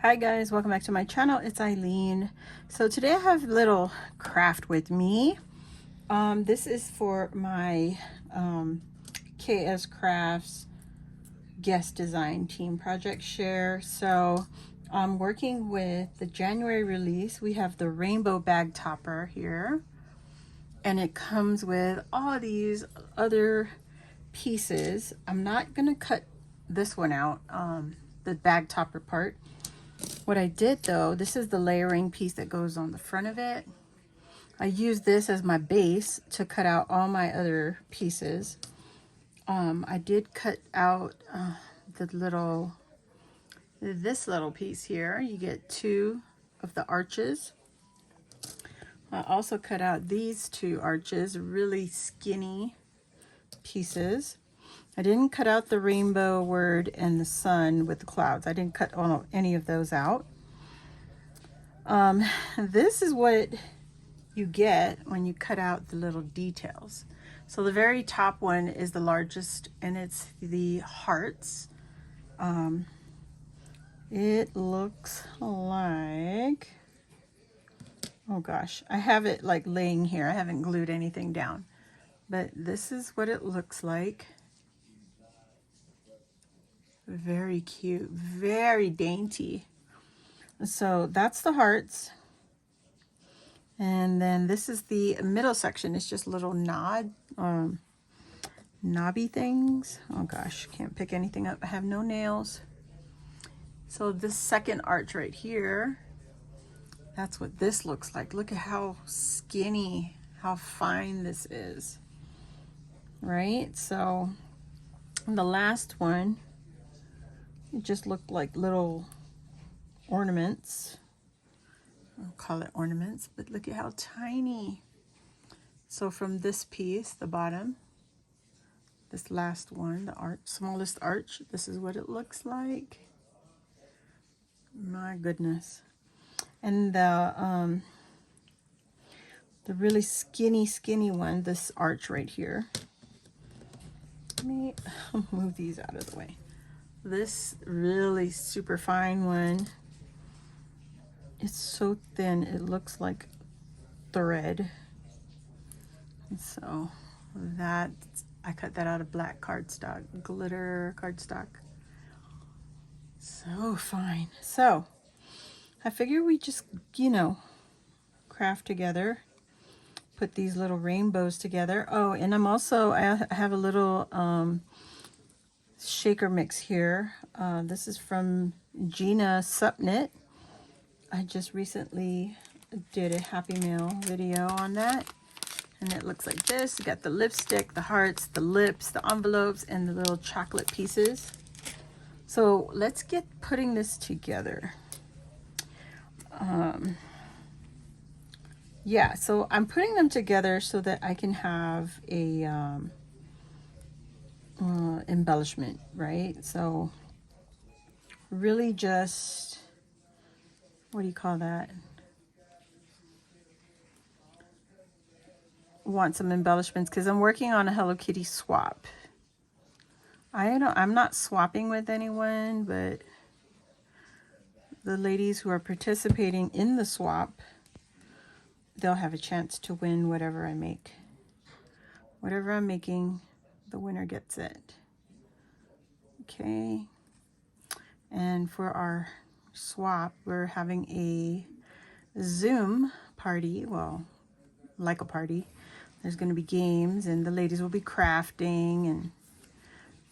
Hi guys, welcome back to my channel. It's Eileen. So today I have a little craft with me. This is for my Kscraft's guest design team project share. So I'm working with the January release. We have the rainbow bag topper here, and it comes with all these other pieces. I'm not gonna cut this one out, the bag topper part. What I did though, this is the layering piece that goes on the front of it. I used this as my base to cut out all my other pieces. I did cut out this little piece here. You get two of the arches. I also cut out these two arches, really skinny pieces. I didn't cut out the rainbow word and the sun with the clouds. I didn't cut any of those out. This is what you get when you cut out the little details. So the very top one is the largest, and it's the hearts. It looks like, oh gosh, I have it like laying here. I haven't glued anything down, but this is what it looks like. Very cute, very dainty. So that's the hearts. And then this is the middle section. It's just little knobby things. Oh gosh, can't pick anything up. I have no nails. So this second arch right here, that's what this looks like. Look at how skinny, how fine this is, right? So the last one, it just looked like little ornaments. I'll call it ornaments, but look at how tiny. So from this piece, the bottom, this last one, the arch, smallest arch, this is what it looks like. My goodness. And the really skinny one, this arch right here. Let me move these out of the way. This really super fine one, it's so thin it looks like thread. And so that, I cut that out of black cardstock, glitter cardstock. So fine. So I figure we just, craft together, put these little rainbows together. Oh, and I have a little shaker mix here. This is from Gina Supnit. I just recently did a Happy Meal video on that, and it looks like this. You got the lipstick, the hearts, the lips, the envelopes, and the little chocolate pieces. So let's get putting this together. Yeah, so I'm putting them together so that I can have a embellishment, right? So really just, what do you call that? Want some embellishments because I'm working on a Hello Kitty swap. I'm not swapping with anyone, but the ladies who are participating in the swap, they'll have a chance to win whatever I make. Whatever I'm making, the winner gets it. Okay. And for our swap, we're having a Zoom party. Well, like a party. There's going to be games, and the ladies will be crafting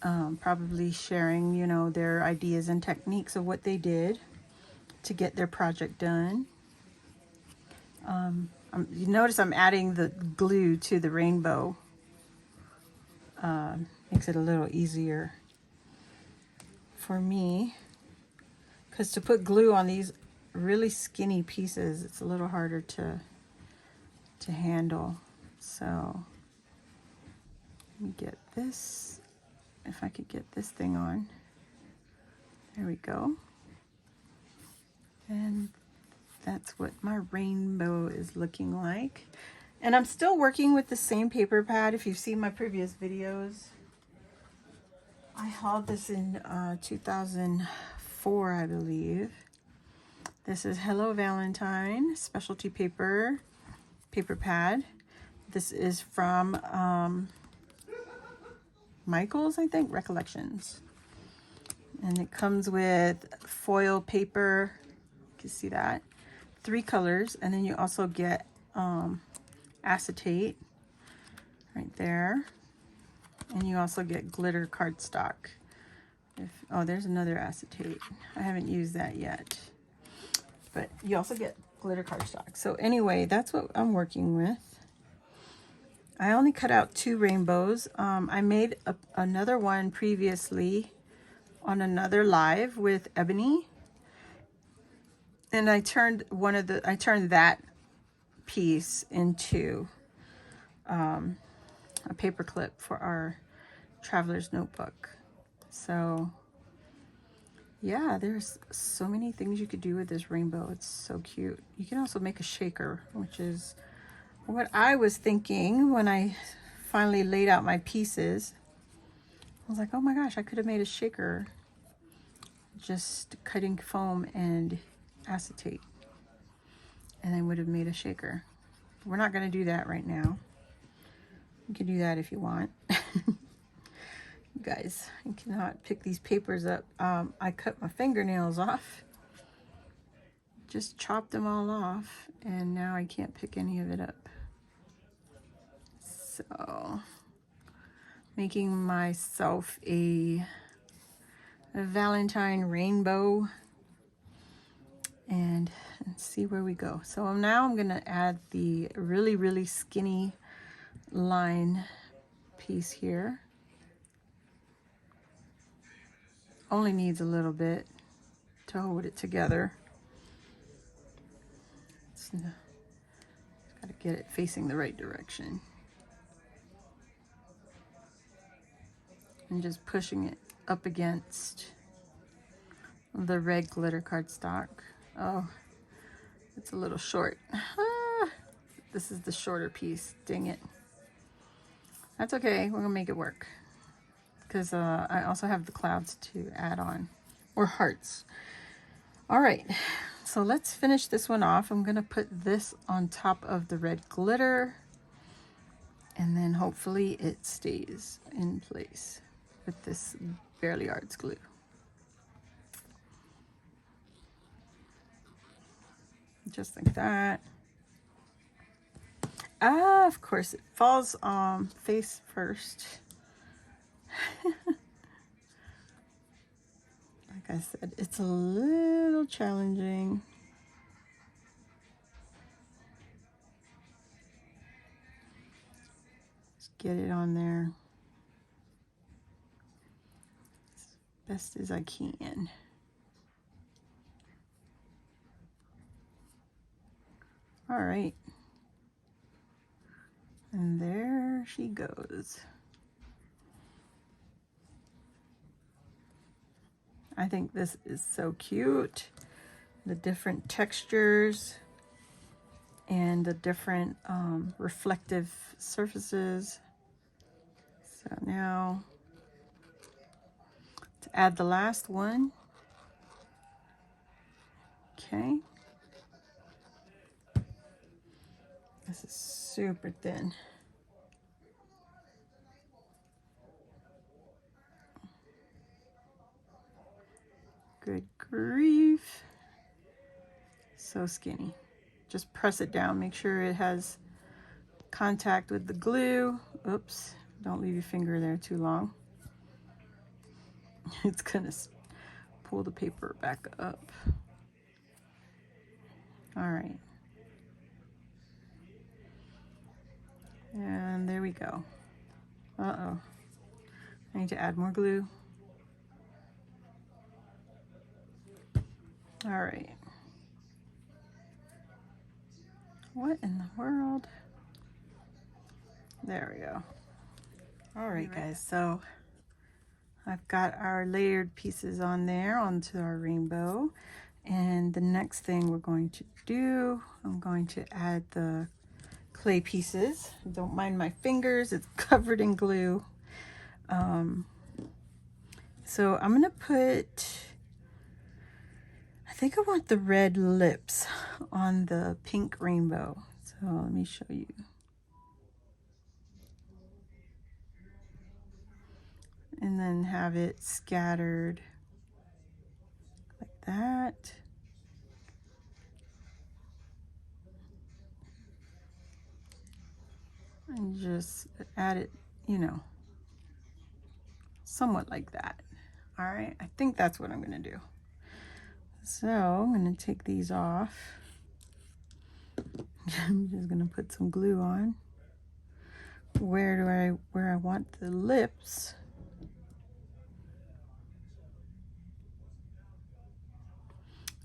and probably sharing, their ideas and techniques of what they did to get their project done. You notice I'm adding the glue to the rainbow. Makes it a little easier for me, because to put glue on these really skinny pieces, it's a little harder to handle. So let me get this, if I could get this thing on. There we go. And that's what my rainbow is looking like. And I'm still working with the same paper pad. If you've seen my previous videos, I hauled this in 2004, I believe. This is Hello Valentine specialty paper pad. This is from Michael's, I think, Recollections. And it comes with foil paper. You can see that. 3 colors. And then you also get acetate right there. And you also get glitter cardstock. Oh, there's another acetate. I haven't used that yet. But you also get glitter cardstock. So anyway, that's what I'm working with. I only cut out 2 rainbows. I made another one previously on another live with ebony, and I turned that piece into a paper clip for our traveler's notebook. So yeah, there's so many things you could do with this rainbow. It's so cute. You can also make a shaker, which is what I was thinking when I finally laid out my pieces. I was like, oh my gosh, I could have made a shaker just cutting foam and acetate, and I would have made a shaker. We're not going to do that right now. You can do that if you want. You guys, I cannot pick these papers up. I cut my fingernails off, just chopped them all off, and now I can't pick any of it up. So making myself a Valentine rainbow, and see where we go. So now I'm gonna add the really skinny line piece here. Only needs a little bit to hold it together. Gotta get it facing the right direction. And just pushing it up against the red glitter cardstock. Oh, it's a little short. This is the shorter piece, dang it. That's okay, we're gonna make it work. Because I also have the clouds to add on, or hearts. All right, so let's finish this one off. I'm gonna put this on top of the red glitter, and then hopefully it stays in place with this Barely Arts glue. Just like that. Ah, of course, it falls face first. Like I said, it's a little challenging. Just get it on there as best as I can. All right. And there she goes. I think this is so cute. The different textures and the different reflective surfaces. So now to add the last one. Okay. This is super thin. Good grief. So skinny. Just press it down. Make sure it has contact with the glue. Oops. Don't leave your finger there too long. It's gonna pull the paper back up. All right. And there we go. Uh-oh. I need to add more glue. All right. What in the world? There we go. All right, guys. So I've got our layered pieces on there onto our rainbow. And the next thing we're going to do, I'm going to add the clay pieces. Don't mind my fingers, it's covered in glue. So I'm gonna put, I think I want the red lips on the pink rainbow. So let me show you. And then have it scattered like that. And just add it, you know, somewhat like that. All right, I think that's what I'm gonna do. So I'm gonna take these off. I'm just gonna put some glue on. Where I want the lips.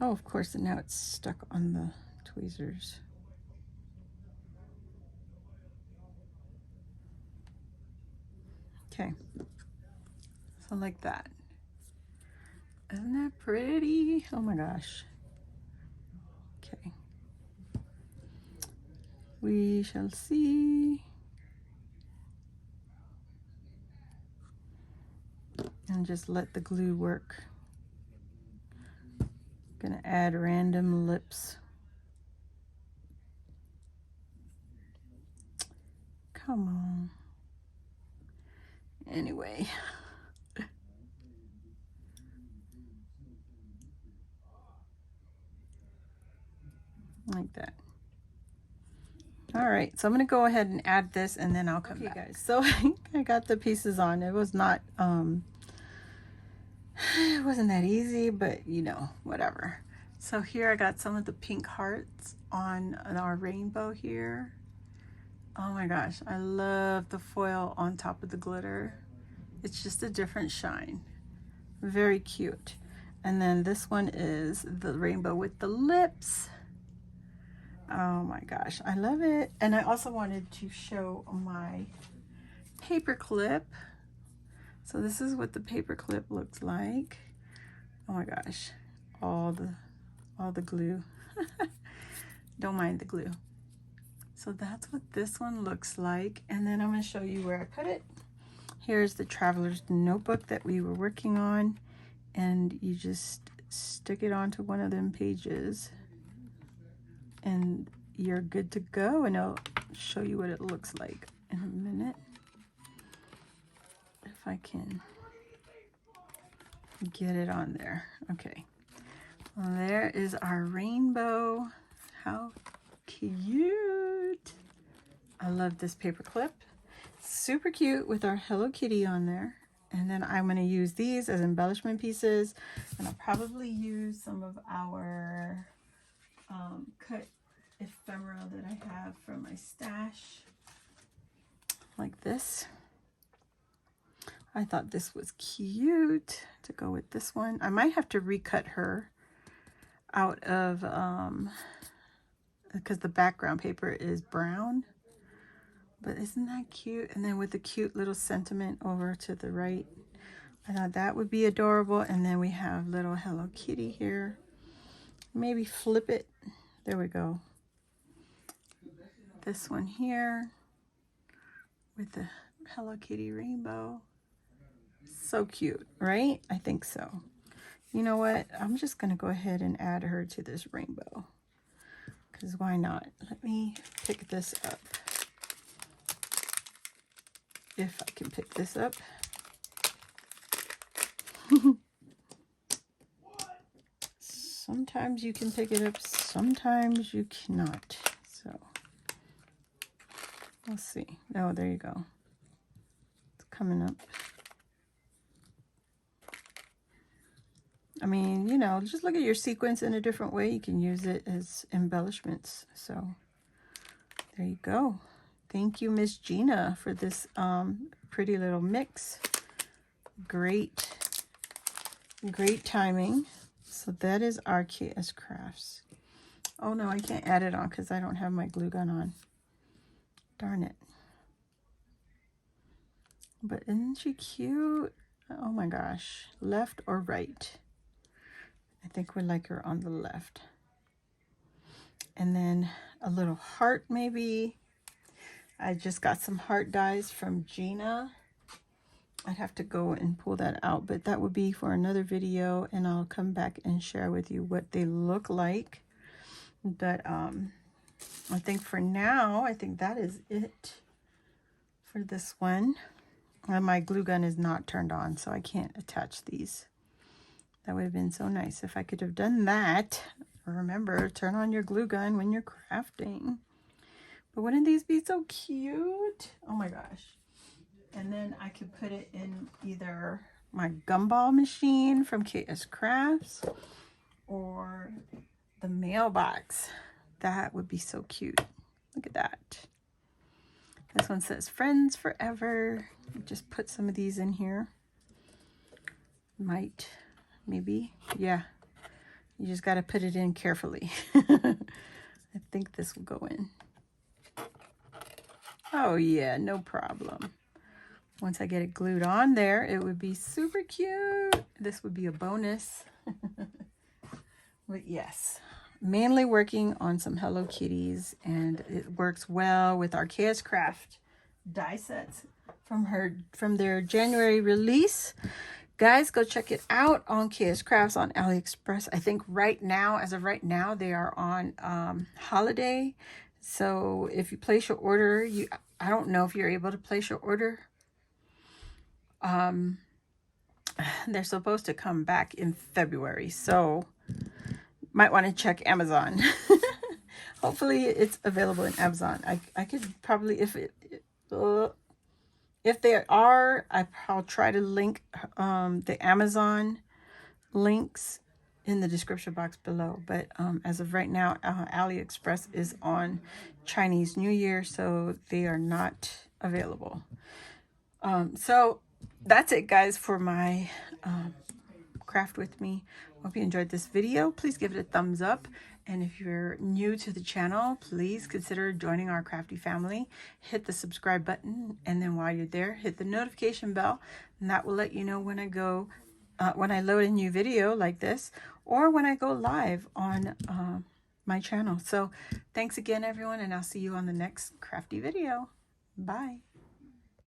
Oh, of course, and now it's stuck on the tweezers. Okay, so like that. Isn't that pretty? Oh my gosh. Okay. We shall see. And just let the glue work. Gonna add random lips. Come on. Anyway. Like that. All right, so I'm gonna go ahead and add this and then I'll come back. Guys, so I got the pieces on. It was not, it wasn't that easy, but you know, whatever. So here I got some of the pink hearts on our rainbow here. Oh my gosh, I love the foil on top of the glitter. It's just a different shine. Very cute. And then this one is the rainbow with the lips. Oh my gosh, I love it. And I also wanted to show my paper clip. So this is what the paper clip looks like. Oh my gosh, all the glue. Don't mind the glue. So that's what this one looks like. And then I'm gonna show you where I put it. Here's the traveler's notebook that we were working on. And you just stick it onto one of them pages. And you're good to go, and I'll show you what it looks like in a minute. If I can get it on there. Okay. Well, there is our rainbow. How cute. I love this paper clip. Super cute with our Hello Kitty on there. And then I'm going to use these as embellishment pieces. And I'll probably use some of our cut ephemera that I have from my stash, like this. I thought this was cute to go with this one. I might have to recut her out of, because the background paper is brown, but isn't that cute? And then with the cute little sentiment over to the right, I thought that would be adorable. And then we have little Hello Kitty here. Maybe flip it. There we go. This one here with the Hello Kitty rainbow. So cute, right? I think so. You know what? I'm just going to go ahead and add her to this rainbow. Because why not? Let me pick this up. If I can pick this up. Sometimes you can pick it up, sometimes you cannot. So let's see. Oh, there you go. It's coming up. I mean, you know, just look at your sequence in a different way. You can use it as embellishments. So there you go. Thank you, Miss Gina, for this pretty little mix. Great timing. So that is our Kscrafts. Oh no, I can't add it on because I don't have my glue gun on. Darn it. But isn't she cute? Oh my gosh. Left or right? I think we like her on the left. And then a little heart maybe. I just got some heart dies from Gina. I'd have to go and pull that out, but that would be for another video, and I'll come back and share with you what they look like. But I think for now, I think that is it for this one. And my glue gun is not turned on, so I can't attach these. That would have been so nice if I could have done that. Remember, turn on your glue gun when you're crafting. But wouldn't these be so cute? Oh my gosh. And then I could put it in either my gumball machine from Kscraft or the mailbox. That would be so cute. Look at that. This one says friends forever. Just put some of these in here. Maybe. Yeah. You just got to put it in carefully. I think this will go in. Oh yeah, no problem. Once I get it glued on there, it would be super cute. This would be a bonus. But yes, mainly working on some Hello Kitties, and it works well with our Kscraft die sets from their January release. Guys, go check it out on Kscraft on AliExpress. I think right now, as of right now, they are on holiday. So if you place your order, I don't know if you're able to place your order. They're supposed to come back in February, so might want to check Amazon. Hopefully it's available in Amazon. I could probably, if they are, I'll try to link the Amazon links in the description box below. But as of right now, AliExpress is on Chinese New Year, so they are not available. So that's it, guys, for my craft with me. Hope you enjoyed this video. Please give it a thumbs up. And if you're new to the channel, please consider joining our crafty family. Hit the subscribe button, and then while you're there, hit the notification bell, and that will let you know when I load a new video like this, or when I go live on my channel. So thanks again, everyone, and I'll see you on the next crafty video. Bye.